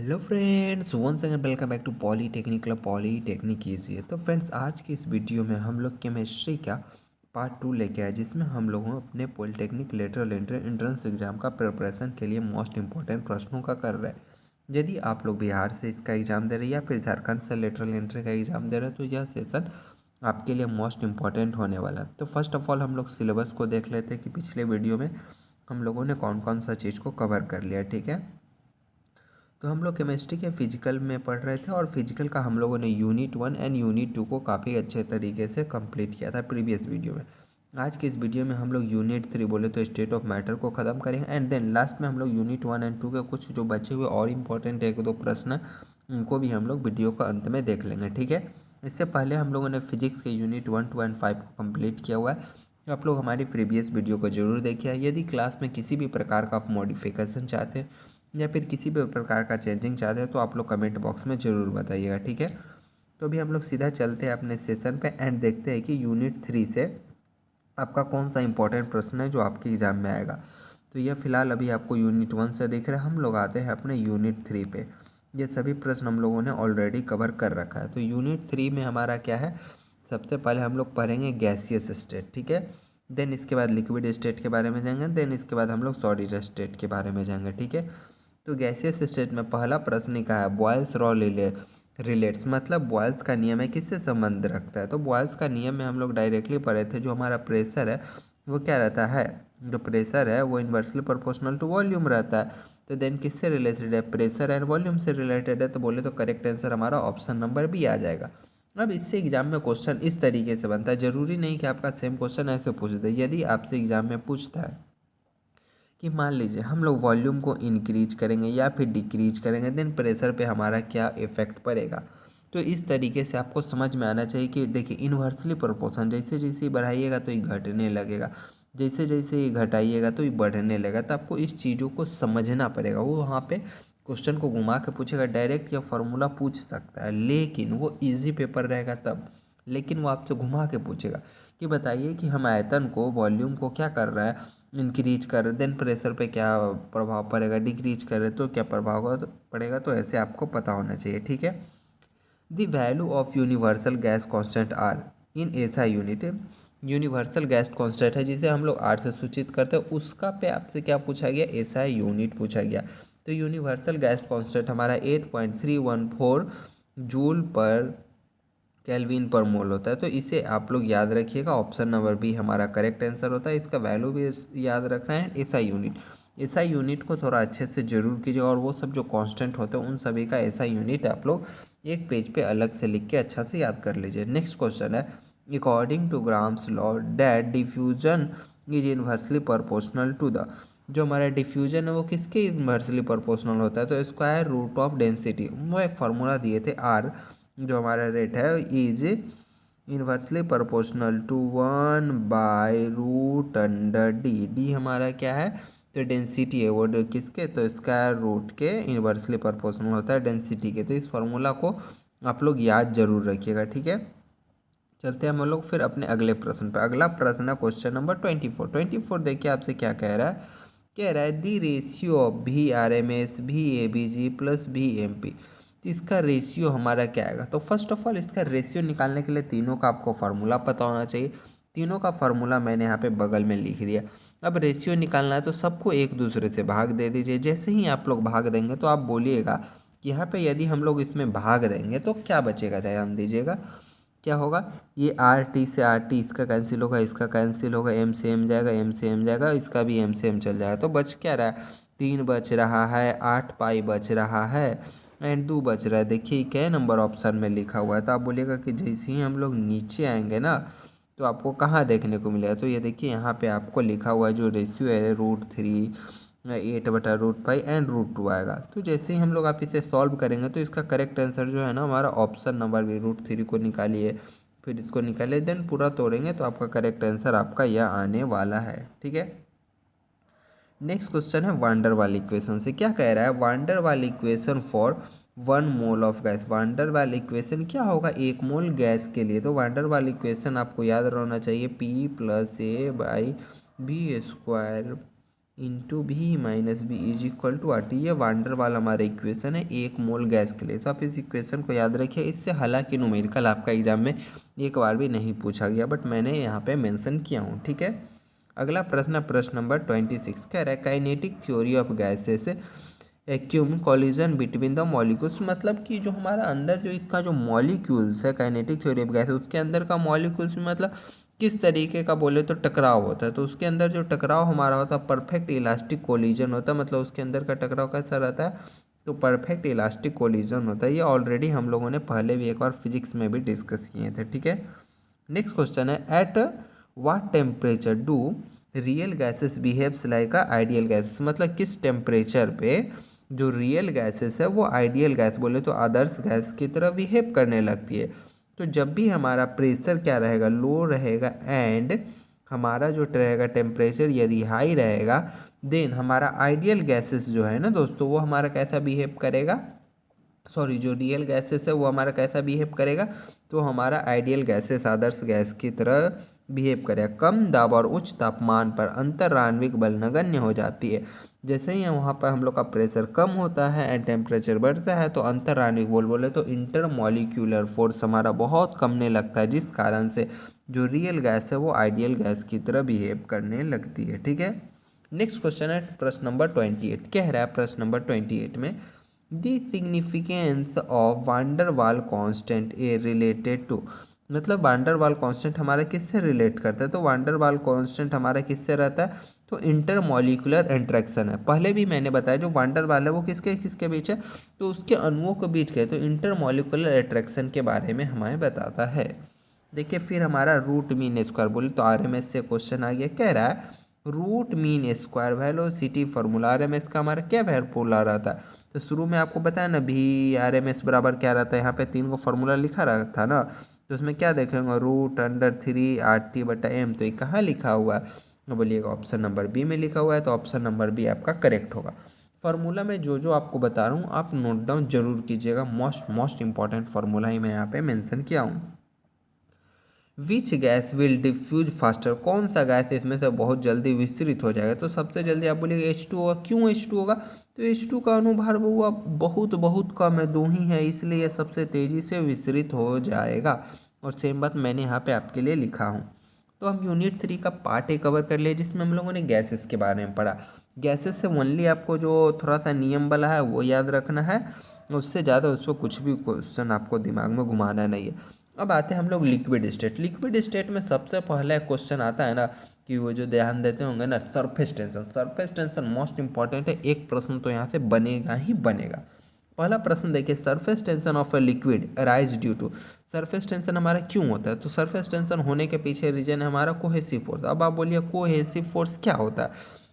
Hello friends, once again welcome back to polytechnic club polytechnic easy. तो friends, आज की इस वीडियो में हम लोग केमिस्ट्री का पार्ट 2 लेके आए, जिसमें हम लोगों अपने पॉलीटेक्निक लेटरल एंट्रेंस एग्जाम का प्रिपरेशन के लिए मोस्ट इंपॉर्टेंट प्रश्नों का कर रहे हैं। यदि आप लोग बिहार से इसका एग्ज़ाम दे रहे हैं या फिर झारखंड से लेटरल एंट्री का एग्ज़ाम दे रहे हैं, तो यह सेशन आपके लिए मोस्ट इंपॉर्टेंट होने वाला है। तो फर्स्ट ऑफ ऑल हम लोग सिलेबस को देख लेते हैं कि पिछले वीडियो में हम लोगों ने कौन कौन सा चीज़ को कवर कर लिया। ठीक है, तो हम लोग केमिस्ट्री के फिजिकल में पढ़ रहे थे और फिजिकल का हम लोगों ने यूनिट 1 एंड यूनिट 2 को काफ़ी अच्छे तरीके से कंप्लीट किया था प्रीवियस वीडियो में। आज की इस वीडियो में हम लोग यूनिट 3 बोले तो स्टेट ऑफ मैटर को ख़त्म करेंगे, एंड देन लास्ट में हम लोग यूनिट 1 एंड 2 के कुछ जो बचे हुए और इम्पोर्टेंट एक दो प्रश्न उनको भी हम लोग वीडियो का अंत में देख लेंगे। ठीक है, इससे पहले हम लोगों ने फिजिक्स के यूनिट 1, 2 एंड 5 को कम्प्लीट किया हुआ है। आप लोग हमारी प्रीवियस वीडियो को जरूर देखिए। यदि क्लास में किसी भी प्रकार का आप मॉडिफिकेशन चाहते हैं या फिर किसी भी प्रकार का चेंजिंग चाहते हैं तो आप लोग कमेंट बॉक्स में ज़रूर बताइएगा। ठीक है, तो अभी हम लोग सीधा चलते हैं अपने सेशन पे एंड देखते हैं कि यूनिट 3 से आपका कौन सा इंपॉर्टेंट प्रश्न है जो आपके एग्जाम में आएगा। तो यह फिलहाल अभी आपको यूनिट 1 से दिख रहा है। हम लोग आते हैं अपने यूनिट 3 पे। ये सभी प्रश्न हम लोगों ने ऑलरेडी कवर कर रखा है। तो यूनिट 3 में हमारा क्या है, सबसे पहले हम लोग पढ़ेंगे गैसियस स्टेट। ठीक है, देन इसके बाद लिक्विड स्टेट के बारे में जाएंगे, देन इसके बाद हम लोग सॉलिड स्टेट के बारे में जाएंगे। ठीक है, तो गैसियस स्टेट में पहला प्रश्न क्या है, बॉयल्स लॉ रिलेट्स, मतलब बॉयल्स का नियम है किससे संबंध रखता है। तो बॉयल्स का नियम में हम लोग डायरेक्टली पढ़े थे, जो हमारा प्रेशर है वो क्या रहता है, जो प्रेशर है वो इन्वर्सली प्रोपोर्शनल टू वॉल्यूम रहता है। तो देन किससे रिलेटेड है, प्रेशर एंड वॉल्यूम से रिलेटेड है। तो बोले तो करेक्ट आंसर हमारा ऑप्शन नंबर बी आ जाएगा। अब इससे एग्जाम में क्वेश्चन इस तरीके से बनता है, जरूरी नहीं कि आपका सेम क्वेश्चन ऐसे पूछ दे। यदि आपसे एग्जाम में पूछता है कि मान लीजिए हम लोग वॉल्यूम को इंक्रीज करेंगे या फिर डिक्रीज करेंगे, देन प्रेशर पे हमारा क्या इफेक्ट पड़ेगा। तो इस तरीके से आपको समझ में आना चाहिए कि देखिए इन्वर्सली प्रोपोर्शन, जैसे जैसे बढ़ाइएगा तो ये घटने लगेगा, जैसे जैसे ये घटाइएगा तो ये बढ़ने लगेगा। तो आपको इस चीज़ों को समझना पड़ेगा। वो वहाँ पे क्वेश्चन को घुमा के पूछेगा, डायरेक्ट या फॉर्मूला पूछ सकता है, लेकिन वो इजी पेपर रहेगा तब। लेकिन वो आपसे घुमा के पूछेगा कि बताइए कि हम आयतन को, वॉल्यूम को क्या कर रहे हैं, इंक्रीज कर रहे, देन प्रेशर पे क्या प्रभाव पड़ेगा, डिक्रीज कर रहे तो क्या प्रभाव पड़ेगा। तो ऐसे आपको पता होना चाहिए। ठीक है, the value of universal gas constant R in SI unit, universal gas constant है जिसे हम लोग आर से सूचित करते हैं, उसका पे आपसे क्या पूछा गया, ऐसा यूनिट पूछा गया। तो यूनिवर्सल गैस कांस्टेंट हमारा 8.314 जूल पर केल्विन पर मोल होता है। तो इसे आप लोग याद रखिएगा, ऑप्शन नंबर बी हमारा करेक्ट आंसर होता है। इसका वैल्यू भी याद रखना है। एसआई यूनिट, एसआई यूनिट को थोड़ा अच्छे से जरूर कीजिएगा, और वो सब जो कांस्टेंट होते हैं उन सभी का एसआई यूनिट आप लोग एक पेज पे अलग से लिख के अच्छा से याद कर लीजिए। नेक्स्ट क्वेश्चन है, according to Graham's law that diffusion is inversely proportional to the, जो हमारा डिफ्यूजन है वो किसके इन्वर्सली प्रोपोर्शनल होता है, तो स्क्वायर रूट ऑफ डेंसिटी। वो एक फार्मूला दिए थे, आर जो हमारा रेट है इज इन्वर्सली प्रोपोर्शनल टू 1/√डी। डी हमारा क्या है, तो डेंसिटी है वो किसके, तो स्क्वायर रूट के इन्वर्सली प्रोपोर्शनल होता है डेंसिटी के। तो इस फार्मूला को आप लोग याद जरूर रखिएगा। ठीक है, चलते हैं हम लोग फिर अपने अगले प्रश्न पर। अगला प्रश्न है क्वेश्चन नंबर 24। देखिए आपसे क्या कह रहा है, कह रहा है the ratio of V R M S V A B G plus V M P. तो इसका रेशियो हमारा क्या आएगा। तो फर्स्ट ऑफ ऑल इसका रेशियो निकालने के लिए तीनों का आपको फार्मूला पता होना चाहिए। तीनों का फार्मूला मैंने यहाँ पे बगल में लिख दिया। अब रेशियो निकालना है तो सबको एक दूसरे से भाग दे दीजिए। जैसे ही आप लोग भाग देंगे तो आप बोलिएगा कि यहाँ पे यदि हम लोग इसमें भाग देंगे तो क्या बचेगा, ध्यान दीजिएगा क्या होगा। ये आर टी से आर टी इसका कैंसिल होगा, इसका कैंसिल होगा, एम से एम जाएगा, एम से एम जाएगा, इसका भी एम से एम चल जाएगा। तो बच क्या रहा है, 3 बच रहा है, 8 पाई बच रहा है एंड 2 बच रहा है। देखिए क्या नंबर ऑप्शन में लिखा हुआ है। तो आप बोलिएगा कि जैसे ही हम लोग नीचे आएंगे ना तो आपको कहाँ देखने को मिलेगा। तो ये देखिए यहाँ पे आपको लिखा हुआ है जो रेशियो है √3 8/√5 एंड √2 आएगा। तो जैसे ही हम लोग आप इसे सॉल्व करेंगे तो इसका करेक्ट आंसर जो है ना हमारा ऑप्शन नंबर बी, √3 को निकालिए, फिर इसको निकालिए, देन पूरा तोड़ेंगे तो आपका करेक्ट आंसर आपका यह आने वाला है। ठीक है, नेक्स्ट क्वेश्चन है वांडर वाल इक्वेशन से। क्या कह रहा है, वांडर वाल equation for 1 mole of gas. Wander वाल इक्वेशन क्या होगा, 1 मोल गैस के लिए। तो वांडर वाल इक्वेशन आपको याद रहना चाहिए, P + A/B² into V minus B is equal to R T. ये वांडर वाल हमारा इक्वेशन है 1 मोल गैस के लिए। तो आप इस इक्वेशन को याद रखिए। इससे हालांकि न्यूमेरिकल आपका एग्जाम में एक बार भी नहीं पूछा गया, बट मैंने यहाँ पे मेंशन किया हूँ, ठीक है। अगला प्रश्न, प्रश्न नंबर 26 कह रहा है kinetic theory of gases assume collision between the molecules. मतलब कि जो हमारा अंदर जो इसका जो मॉलिक्यूल्स है, काइनेटिक थ्योरी ऑफ गैसेस, उसके अंदर का मॉलिक्यूल्स में मतलब किस तरीके का बोले तो टकराव होता है। तो उसके अंदर जो टकराव हमारा होता है परफेक्ट इलास्टिक कोलिजन होता है। मतलब उसके अंदर का टकराव कैसा रहता है, तो परफेक्ट इलास्टिक कोलिजन होता है। ये ऑलरेडी हम लोगों ने पहले भी एक बार फिजिक्स में भी डिस्कस किए थे, ठीक है। नेक्स्ट क्वेश्चन है at what temperature do real gases behaves like a ideal gases. मतलब किस टेम्परेचर पे जो रियल गैसेस है वो आइडियल गैस बोले तो आदर्श गैस की तरह बिहेव करने लगती है। तो जब भी हमारा प्रेशर क्या रहेगा, लो रहेगा, एंड हमारा जो रहेगा टेम्परेचर यदि हाई रहेगा, देन हमारा आइडियल गैसेस जो है ना दोस्तों, वो हमारा कैसा बिहेव करेगा, सॉरी जो रियल गैसेस है वो हमारा कैसा बिहेव करेगा, तो हमारा आइडियल गैसेस आदर्श गैस की तरह बिहेव करेगा। कम दाब और उच्च तापमान पर अंतराण्विक बल नगण्य हो जाती है। जैसे ही वहाँ पर हम लोग का प्रेशर कम होता है एंड टेम्परेचर बढ़ता है, तो अंतराण्विक बल बोले तो इंटरमॉलिक्यूलर फोर्स हमारा बहुत कमने लगता है, जिस कारण से जो रियल गैस है वो आइडियल गैस की तरह बिहेव करने लगती है, ठीक है। नेक्स्ट क्वेश्चन है प्रश्न नंबर 28 कह रहा है प्रश्न नंबर 28 में द सिग्निफिकेंस ऑफ वांडर वाल कांस्टेंट ए रिलेटेड टू। मतलब वांडर वाल कांस्टेंट हमारा किससे रिलेट करता है, तो वांडर वाल कांस्टेंट हमारा किससे रहता है, तो इंटरमॉलिक्यूलर इंटरेक्शन है। पहले भी मैंने बताया जो वांडर वाल है वो किसके किसके बीच है, तो उसके अणुओं के बीच के, तो इंटरमॉलिक्यूलर इंटरेक्शन के बारे में हमें बताता है। देखिए फिर हमारा रूट मीन स्क्वायर बोले तो आरएमएस से क्वेश्चन आ गया। कह रहा है root mean square velocity formula RMS का हमारा क्या फॉर्मूला रहता है, तो शुरू में आपको बताया ना भी आरएमएस बराबर क्या रहता है। यहाँ पे 3 को फॉर्मूला लिखा रहता ना, तो उसमें क्या देखेंगे √3 RT/m। तो ये कहाँ लिखा हुआ है, तो बोलिएगा ऑप्शन नंबर बी में लिखा हुआ है। तो ऑप्शन नंबर बी आपका करेक्ट होगा। फार्मूला में जो जो आपको बता रहा हूँ आप नोट डाउन जरूर कीजिएगा। मोस्ट इंपॉर्टेंट फार्मूला ही मैं यहाँ पे मेंशन किया हूँ। Which gas will diffuse faster. कौन सा गैस इसमें से बहुत जल्दी विस्तृत हो जाएगा, तो सबसे जल्दी आप बोलिएगा H2 होगा। क्यों H2 होगा, तो H2 का अनुभार हुआ बहुत बहुत कम है, 2 ही है, इसलिए यह सबसे तेज़ी से विस्तृत हो जाएगा। और सेम बात मैंने यहाँ पे आपके लिए लिखा हूँ। तो हम यूनिट 3 का पार्ट ए कवर कर लिए, जिसमें हम लोगों ने गैसेस के बारे में पढ़ा। गैसेस से ओनली आपको जो थोड़ा सा नियम वाला है वो याद रखना है, उससे ज़्यादा उस पर कुछ भी क्वेश्चन आपको दिमाग में घुमाना नहीं है। अब आते हैं हम लोग लिक्विड स्टेट। लिक्विड स्टेट में सबसे पहला क्वेश्चन आता है ना कि वो जो ध्यान देते होंगे ना surface tension. Surface tension most important है, एक प्रश्न तो यहाँ से बनेगा ही बनेगा। पहला प्रश्न देखिए, surface tension of a liquid arise due to. Surface tension हमारा क्यों होता है, तो सरफेस टेंशन होने के पीछे रीजन है हमारा कोहेसिव फोर्स। अब आप बोलिए कोहेसिव फोर्स क्या होता है,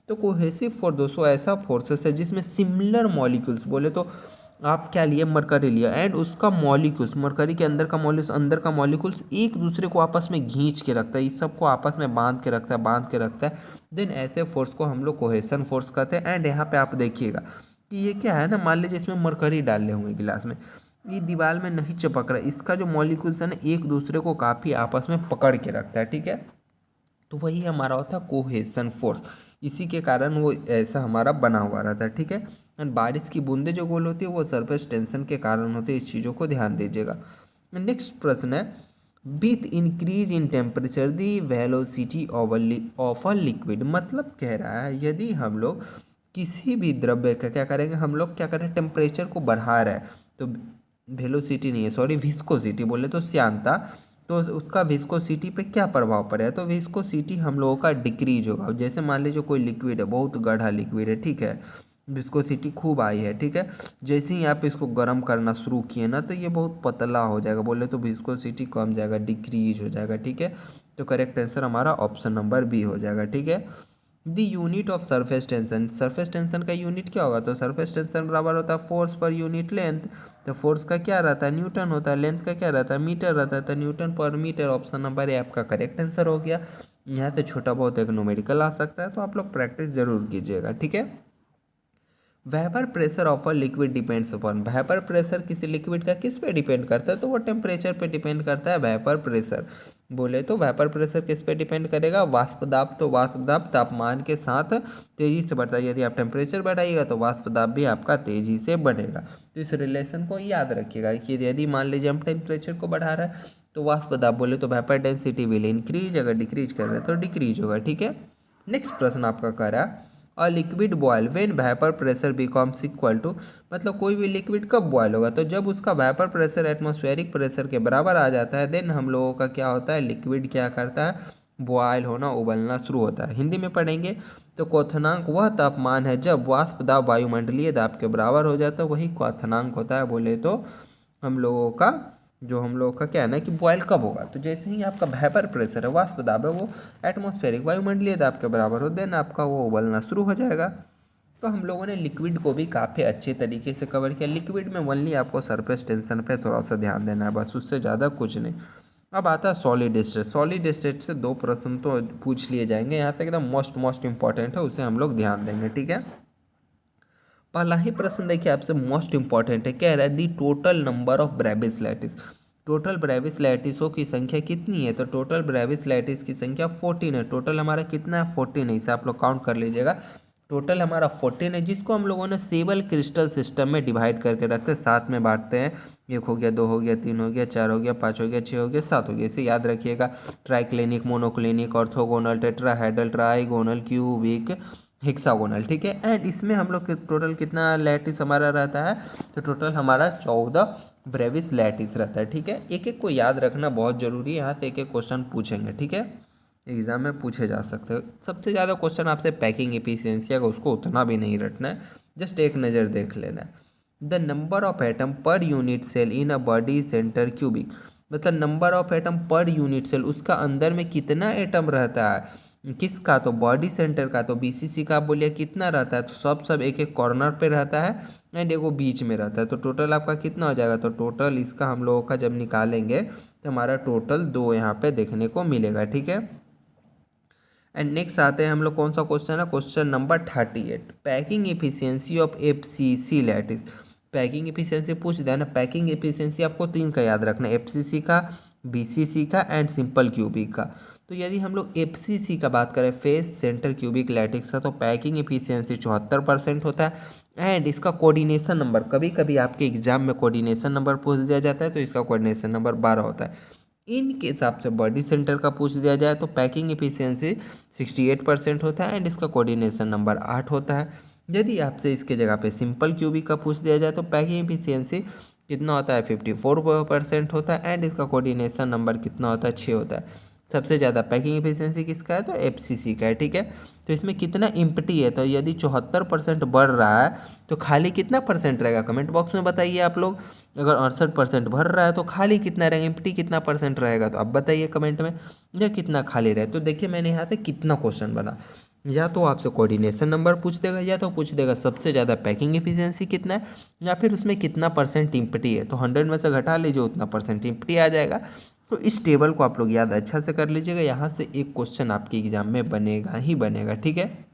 तो कोहेसिव फोर्स दोस्तों ऐसा फोर्सेस है जिसमें सिमिलर मॉलिक्यूल्स, बोले तो आप क्या लिए मरकरी लिया, एंड उसका मॉलिक्यूल्स, मरकरी के अंदर का मॉलिक्यूल्स एक दूसरे को आपस में खींच के रखता है, इस सबको आपस में बांध के रखता है। देन ऐसे फोर्स को हम लोग कोहेसन फोर्स कहते हैं। एंड यहाँ पे आप देखिएगा कि ये क्या है ना, मान लीजिए इसमें मरकरी डाले होंगे गिलास में, ये दीवार में नहीं चिपक रहा है, इसका जो मॉलिक्यूल्स है ना एक दूसरे को काफ़ी आपस में पकड़ के रखता है, ठीक है। तो वही हमारा होता है कोहेसन फोर्स, इसी के कारण वो ऐसा हमारा बना हुआ रहता है, ठीक है। एंड बारिश की बूंदें जो गोल होती है वो सरफेस टेंशन के कारण होती है, इस चीज़ों को ध्यान दीजिएगा। नेक्स्ट प्रश्न है with increase in temperature the velocity of a liquid. मतलब कह रहा है यदि हम लोग किसी भी द्रव्य का क्या करेंगे, हम लोग क्या करें टेम्परेचर को बढ़ा रहे हैं, तो वेलोसिटी नहीं है सॉरी विस्कोसिटी बोले तो श्यानता, तो उसका विस्कोसिटी पे क्या प्रभाव पड़ेगा, तो विस्कोसिटी हम लोगों का डिक्रीज होगा। जैसे मान लीजिए कोई लिक्विड है, बहुत गाढ़ा लिक्विड है, ठीक है, विस्कोसिटी खूब आई है, ठीक है, जैसे ही आप इसको गर्म करना शुरू किए ना तो ये बहुत पतला हो जाएगा, बोले तो विस्कोसिटी कम जाएगा, डिक्रीज हो जाएगा, ठीक है। तो करेक्ट आंसर हमारा ऑप्शन नंबर बी हो जाएगा, ठीक है। The unit of surface tension. Surface tension का यूनिट क्या होगा, तो सरफेस टेंशन बराबर होता है फोर्स पर यूनिट लेंथ। तो फोर्स का क्या रहता है, न्यूटन होता है, लेंथ का क्या रहता है, मीटर रहता है, तो न्यूटन पर मीटर। ऑप्शन नंबर ए आपका करेक्ट आंसर हो गया। यहाँ से छोटा बहुत एक न्यूमेरिकल आ सकता है, तो आप लोग प्रैक्टिस जरूर कीजिएगा, ठीक है। Vapour pressure of a liquid depends upon. Vapour pressure किसी लिक्विड का किस पे डिपेंड करता है, तो वो टेम्परेचर पे डिपेंड करता है वेपर प्रेशर। बोले तो वेपर प्रेशर किस पे डिपेंड करेगा, वाष्प दाब। तो वाष्प दाब तापमान के साथ तेजी से बढ़ता है, यदि आप टेम्परेचर बढ़ाइएगा तो वाष्प दाब भी आपका तेजी से बढ़ेगा। तो इस रिलेशन को याद रखिएगा कि यदि मान लीजिए हम टेम्परेचर को बढ़ा रहे हैं तो वाष्प दाब बोले तो वेपर डेंसिटी विल इंक्रीज, अगर डिक्रीज कर रहे हैं तो डिक्रीज होगा। ठीक है, नेक्स्ट प्रश्न आपका कह रहा है a liquid boil when vapour pressure becomes equal to, मतलब कोई भी लिक्विड कब बॉयल होगा, तो जब उसका वेपर प्रेशर एटमॉस्फेरिक प्रेशर के बराबर आ जाता है, देन हम लोगों का क्या होता है, लिक्विड क्या करता है, बॉयल होना, उबलना शुरू होता है। हिंदी में पढ़ेंगे तो क्वथनांक वह तापमान है जब वाष्प दाब वायुमंडलीय दाब के बराबर हो जाता है, वही क्वथनांक होता है। बोले तो हम लोगों का क्या है ना कि बॉयल कब होगा, तो जैसे ही आपका वेपर प्रेशर है, वाष्प दाब है, वो एटमॉस्फेरिक वायुमंडलीय दाब के बराबर हो, देन आपका वो उबलना शुरू हो जाएगा। तो हम लोगों ने लिक्विड को भी काफ़ी अच्छे तरीके से कवर किया। लिक्विड में ओनली आपको सरफेस टेंशन पे थोड़ा सा ध्यान देना है, बस, उससे ज़्यादा कुछ नहीं। अब आता है सॉलिड स्टेट। सॉलिड स्टेट से 2 प्रश्न तो पूछ लिए जाएंगे, यहाँ से एकदम मोस्ट इंपॉर्टेंट है, उसे हम लोग ध्यान देंगे। ठीक है, पहला ही प्रश्न देखिए आपसे मोस्ट इंपॉर्टेंट है, कह रहा है the total number of Bravais lattice. Total Bravais लैटिसों की संख्या कितनी है, तो टोटल ब्रेविस लैटिस की संख्या 14 है। टोटल हमारा कितना है, 14 है, इसे आप लोग काउंट कर लीजिएगा। टोटल हमारा 14 है, जिसको हम लोगों ने सेबल क्रिस्टल सिस्टम में डिवाइड करके रखते हैं, 7 में बांटते हैं। 1 हो गया, 2 हो गया, 3 हो गया, 4 हो गया, 5 हो गया, 6 हो गया, 7 हो गया, इसे याद रखिएगा। Triclinic, monoclinic, orthogonal, tetrahedral, trigonal, cubic, hexagonal. ठीक है, एंड इसमें हम लोग टोटल कितना लैटिस हमारा रहता है, तो टोटल हमारा 14 ब्रेविस लैटिस रहता है। ठीक है, एक एक को याद रखना बहुत जरूरी है, यहाँ से एक एक क्वेश्चन पूछेंगे। ठीक है, एग्जाम में पूछे जा सकते हैं। सबसे ज़्यादा क्वेश्चन आपसे पैकिंग एफिशिएंसी का, उसको उतना भी नहीं रटना है, जस्ट एक नज़र देख लेना है। The number of atom per unit cell in a body centre cubic, मतलब number of atom per unit cell, उसका अंदर में कितना एटम रहता है, किसका, तो बॉडी सेंटर का। तो बीसीसी का आप बोलिए कितना रहता है, तो सब एक एक कॉर्नर पे रहता है एंड एगो बीच में रहता है। तो टोटल आपका कितना हो जाएगा, तो टोटल इसका हम लोगों का जब निकालेंगे तो हमारा टोटल 2 यहाँ पे देखने को मिलेगा। ठीक है, एंड नेक्स्ट आते हैं हम लोग, कौन सा क्वेश्चन है, question number 38, packing efficiency of FCC lattice. Packing efficiency पूछ दिया ना, पैकिंग एफिशिएंसी आपको 3 का याद रखना है, एफसीसी का, बीसीसी का एंड सिंपल क्यूबिक का। तो यदि हम लोग एफसीसी का बात करें, फेस सेंटर क्यूबिक लैटिस का, तो पैकिंग एफिशिएंसी 74% होता है एंड इसका कोऑर्डिनेशन नंबर, कभी कभी आपके एग्जाम में कोऑर्डिनेशन नंबर पूछ दिया जाता है, तो इसका कोऑर्डिनेशन नंबर 12 होता है। इनके हिसाब से बॉडी सेंटर का पूछ दिया जाए तो पैकिंग एफिशिएंसी 68% होता है एंड इसका कोऑर्डिनेशन नंबर 8 होता है। यदि आपसे इसके जगह पे सिंपल क्यूबिक का पूछ दिया जाए तो पैकिंग एफिशिएंसी कितना होता है, 54% होता है एंड इसका कोऑर्डिनेशन नंबर कितना होता है, 6 होता है। सबसे ज़्यादा पैकिंग एफिशिएंसी किसका है, तो एफसीसी का है। ठीक है, तो इसमें कितना इम्पटी है, तो यदि 74% बढ़ रहा है तो खाली कितना परसेंट रहेगा, कमेंट बॉक्स में बताइए आप लोग। अगर 68% भर रहा है तो खाली कितना रहेगा, एम्प्टी कितना परसेंट रहेगा, तो अब बताइए कमेंट में, या कितना खाली रहे। तो देखिए मैंने यहाँ से कितना क्वेश्चन बना, या तो आपसे कोऑर्डिनेशन नंबर पूछ देगा, या तो पूछ देगा सबसे ज़्यादा पैकिंग एफिशिएंसी कितना है, या फिर उसमें कितना परसेंट इम्प्टी है। तो 100 में से घटा लीजिए, उतना परसेंट इम्प्टी आ जाएगा। तो इस टेबल को आप लोग याद अच्छा से कर लीजिएगा, यहाँ से एक क्वेश्चन आपके एग्जाम में बनेगा ही बनेगा। ठीक है,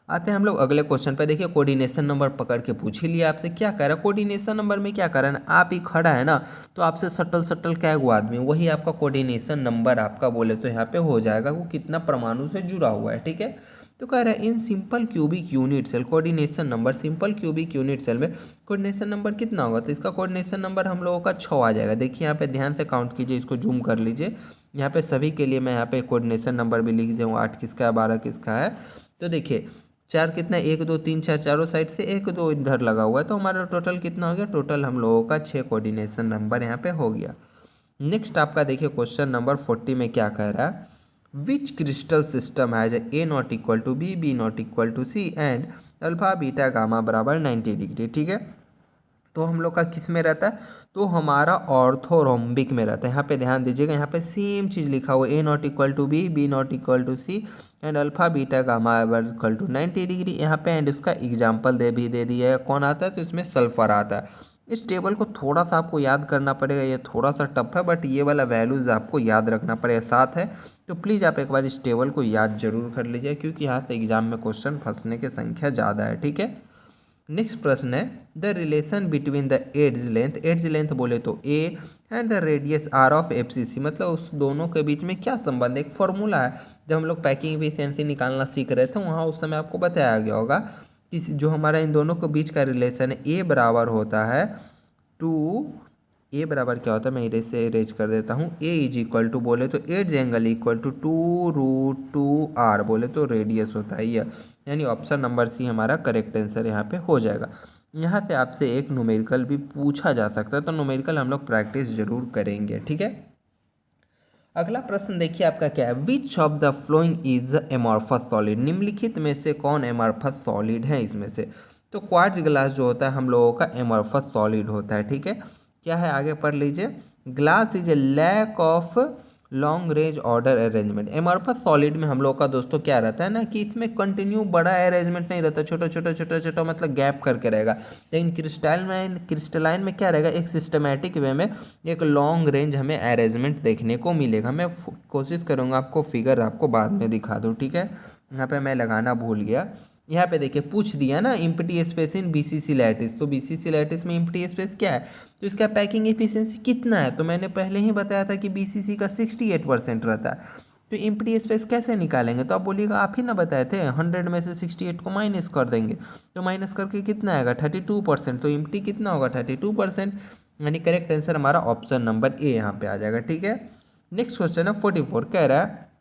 आते हैं हम लोग अगले क्वेश्चन पर। देखिए कोऑर्डिनेशन नंबर पकड़ के पूछ ही लिया आपसे, क्या कह रहा है कोऑर्डिनेशन नंबर में, क्या कर रहा है, आप ही खड़ा है ना, तो आपसे सटल क्या गो आदमी, वही आपका कोऑर्डिनेशन नंबर आपका बोले तो यहाँ पे हो जाएगा, वो कितना परमाणु से जुड़ा हुआ है। ठीक है, तो कह रहा है in simple cubic unit cell coordination number, simple cubic unit cell में कोऑर्डिनेशन नंबर कितना होगा, तो इसका कोऑर्डिनेशन नंबर हम लोगों का 6 आ जाएगा। देखिए यहाँ पे ध्यान से काउंट कीजिए, इसको जूम कर लीजिए, यहाँ पे सभी के लिए मैं यहाँ पे कोऑर्डिनेशन नंबर भी लिख दूँ, 8 किसका है, 12 किसका है। तो देखिए 4 कितना, 1 2 3 4, चारों साइड से 1 2 इधर लगा हुआ है, तो हमारा टोटल कितना हो गया, टोटल हम लोगों का 6 कोऑर्डिनेशन नंबर यहाँ पे हो गया। नेक्स्ट आपका देखिए क्वेश्चन नंबर 40 में क्या कह रहा है, which crystal system has A not equal to B not equal to C and alpha beta gamma बराबर 90 डिग्री। ठीक है, तो हम लोग का किस में रहता है, तो हमारा ऑर्थोरोम्बिक में रहता है। यहाँ पे ध्यान दीजिएगा, यहाँ पे सेम चीज़ लिखा हुआ है, A not equal to B not equal to C and alpha beta gamma equal to 90 degree यहाँ पे, एंड उसका एग्जाम्पल दे दिया है, कौन आता है, तो इसमें सल्फर आता है। इस टेबल को थोड़ा सा आपको याद करना पड़ेगा, ये थोड़ा सा टफ है, बट ये वाला वैल्यूज़ आपको याद रखना पड़ेगा, साथ है। तो प्लीज़ आप एक बार इस टेबल को याद जरूर कर लीजिए, क्योंकि यहाँ से एग्जाम में क्वेश्चन फंसने की संख्या ज़्यादा है। ठीक है, नेक्स्ट प्रश्न है the relation between the edge length बोले तो A and the radius R of FCC, मतलब उस दोनों के बीच में क्या संबंध है। एक फॉर्मूला है, जब हम लोग पैकिंग एफिशिएंसी निकालना सीख रहे थे वहाँ उस समय आपको बताया गया होगा कि जो हमारा इन दोनों के बीच का रिलेशन है ए बराबर होता है टू, ए बराबर क्या होता है, मैं इरेज से इरेज कर देता हूँ। ए इज इक्वल टू बोले तो edge angle equal to 2√2r बोले तो रेडियस होता है यह, यानी ऑप्शन नंबर सी हमारा करेक्ट आंसर यहाँ पे हो जाएगा। यहाँ से आपसे एक न्यूमेरिकल भी पूछा जा सकता है, तो न्यूमेरिकल हम लोग प्रैक्टिस जरूर करेंगे, ठीक है। अगला प्रश्न देखिए आपका क्या है, which of the following is amorphous solid, निम्नलिखित में से कौन एमॉर्फस सॉलिड है इसमें से। तो क्वार्ट्ज ग्लास जो होता है हम लोगों का एमॉर्फस सॉलिड होता है, ठीक है। क्या है आगे पढ़ लीजिए, glass is a lack of long range order arrangement. Amorphous solid में हम लोग का दोस्तों क्या रहता है ना कि इसमें कंटिन्यू बड़ा अरेंजमेंट नहीं रहता, छोटा छोटा छोटा छोटा मतलब गैप करके रहेगा। लेकिन क्रिस्टलाइन में क्या रहेगा, एक सिस्टमेटिक वे में एक लॉन्ग रेंज हमें अरेंजमेंट देखने को मिलेगा। मैं कोशिश करूँगा आपको फिगर आपको बाद में दिखा दूँ, ठीक है। यहाँ पे मैं लगाना भूल गया। यहाँ पे देखिए पूछ दिया ना empty space in BCC lattice, तो बीसीसी लैटिस में इम्प्टी स्पेस क्या है, तो इसका पैकिंग एफिशिएंसी कितना है, तो मैंने पहले ही बताया था कि बीसीसी का 68% रहता है। तो इम्प्टी स्पेस कैसे निकालेंगे, तो आप बोलिएगा आप ही ना बताए थे 100 में से 68 को माइनस कर देंगे, तो माइनस करके कितना आएगा 32%, तो इम्प्टी कितना होगा 32%, यानी करेक्ट आंसर हमारा ऑप्शन नंबर ए यहाँ पे आ जाएगा, ठीक है। नेक्स्ट क्वेश्चन है 44, कह रहा है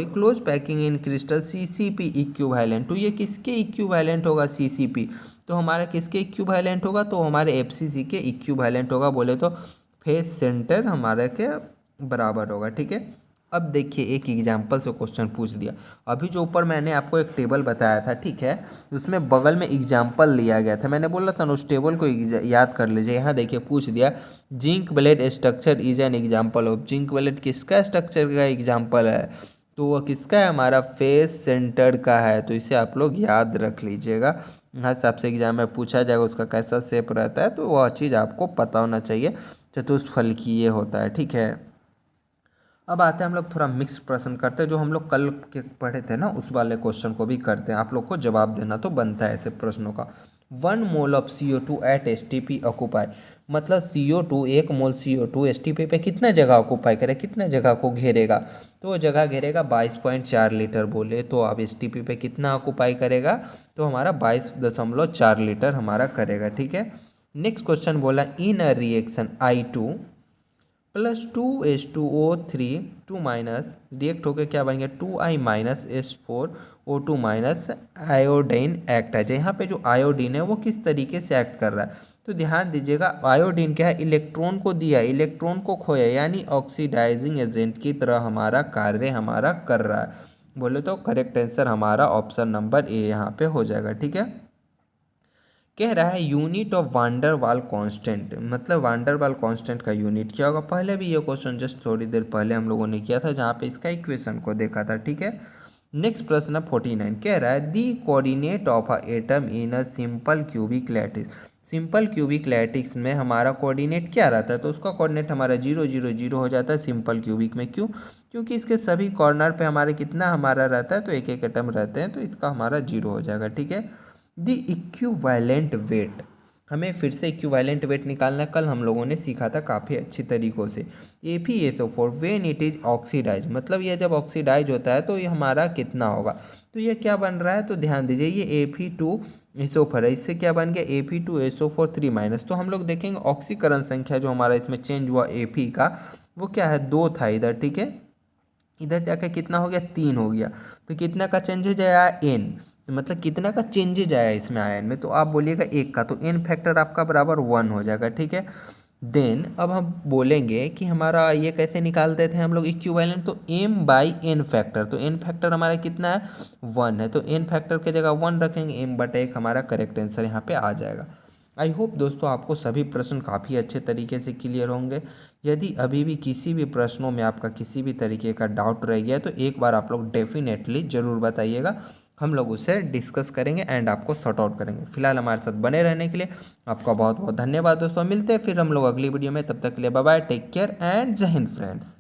close packing in crystal CCP equivalent, तो ये किसके इक्विवेलेंट होगा सीसीपी, तो हमारा किसके इक्विवेलेंट होगा, तो हमारे एफसीसी के इक्विवेलेंट होगा, बोले तो फेस सेंटर हमारे के बराबर होगा, ठीक है। अब देखिए एक एग्जाम्पल से क्वेश्चन पूछ दिया, अभी जो ऊपर मैंने आपको एक टेबल बताया था, ठीक है, उसमें बगल में एग्जाम्पल लिया गया था, मैंने बोला था ना उस टेबल को याद कर लीजिए। यहाँ देखिए पूछ दिया zinc blende structure is an example of, zinc blende किसका स्ट्रक्चर का एग्जाम्पल है, तो वह किसका है, हमारा फेस सेंटर का है, तो इसे आप लोग याद रख लीजिएगा। यहाँ से आपसे एग्जाम में पूछा जाएगा उसका कैसा शेप रहता है, तो वह चीज़ आपको पता होना चाहिए, चतुष्फलकीय ये होता है, ठीक है। अब आते हैं हम लोग थोड़ा मिक्स प्रश्न करते हैं, जो हम लोग कल के पढ़े थे ना उस वाले क्वेश्चन को भी करते हैं, आप लोग को जवाब देना तो बनता है ऐसे प्रश्नों का। 1 mole of CO2 at STP occupy, मतलब CO2 1 मोल CO2 STP पे कितना जगह ऑक्यूपाई करे, कितना जगह को घेरेगा, तो वो जगह घेरेगा 22.4 लीटर, बोले तो अब STP पे कितना ऑक्यूपाई करेगा, तो हमारा 22.4 लीटर हमारा करेगा, ठीक है। नेक्स्ट क्वेश्चन बोला in a reaction I2 plus 2H2O3 2 minus रिएक्ट होकर क्या बन गया 2I minus H4O2 minus iodine act है। यहाँ पे जो आयोडीन है वो किस तरीके से एक्ट कर रहा है, तो ध्यान दीजिएगा आयोडीन क्या है, इलेक्ट्रॉन को दिया इलेक्ट्रॉन को खोया, यानी ऑक्सीडाइजिंग एजेंट की तरह हमारा कार्य हमारा कर रहा है, बोले तो करेक्ट आंसर हमारा ऑप्शन नंबर ए यहाँ पे हो जाएगा, ठीक है। कह रहा है यूनिट ऑफ वांडर वाल कांस्टेंट, मतलब वांडर वाल कांस्टेंट का यूनिट क्या होगा, पहले भी ये क्वेश्चन जस्ट थोड़ी देर पहले हम लोगों ने किया था जहाँ पे इसका इक्वेशन को देखा था, ठीक है। नेक्स्ट प्रश्न 49 कह रहा है the coordinate of a atom in a simple cubic lattice, simple cubic lattice में हमारा कोऑर्डिनेट क्या रहता है, तो उसका कोऑर्डिनेट हमारा 0 0 0 हो जाता है सिंपल क्यूबिक में, क्यों, क्योंकि इसके सभी कॉर्नर पे हमारे कितना हमारा रहता है, तो एक एक एटम रहते हैं, तो इसका हमारा 0 हो जाएगा, ठीक है। द इक्विवेलेंट वेट, हमें फिर से इक्विवेलेंट वेट निकालना कल हम लोगों ने सीखा था काफ़ी अच्छी तरीक़ों से। FeSO4 when it is oxidise, मतलब ये जब ऑक्सीडाइज होता है तो ये हमारा कितना होगा, तो ये क्या बन रहा है, तो ध्यान दीजिए ये Fe2SO4 है, इससे क्या बन गया Fe2SO4 3 माइनस, तो हम लोग देखेंगे ऑक्सीकरण संख्या जो हमारा इसमें चेंज हुआ Fe का वो क्या है 2 था इधर, ठीक है, इधर जाकर कितना हो गया 3 हो गया, तो कितना का चेंजेज आया n, मतलब कितना का चेंजेज आया इसमें आयन में, तो आप बोलिएगा 1 का, तो n फैक्टर आपका बराबर 1 हो जाएगा, ठीक है। देन अब हम बोलेंगे कि हमारा ये कैसे निकालते थे हम लोग इक्विवेलेंट, तो m/n फैक्टर, तो n फैक्टर हमारा कितना है 1 है, तो n फैक्टर की जगह 1 रखेंगे, m/1 हमारा करेक्ट आंसर यहाँ पे आ जाएगा। आई होप दोस्तों आपको सभी प्रश्न काफ़ी अच्छे तरीके से क्लियर होंगे। यदि अभी भी किसी भी प्रश्नों में आपका किसी भी तरीके का डाउट रह गया तो एक बार आप लोग डेफिनेटली ज़रूर बताइएगा, हम लोग उसे डिस्कस करेंगे एंड आपको सॉर्ट आउट करेंगे। फिलहाल हमारे साथ बने रहने के लिए आपका बहुत बहुत धन्यवाद दोस्तों, मिलते हैं फिर हम लोग अगली वीडियो में, तब तक के लिए bye bye, take care and जय हिंद फ्रेंड्स।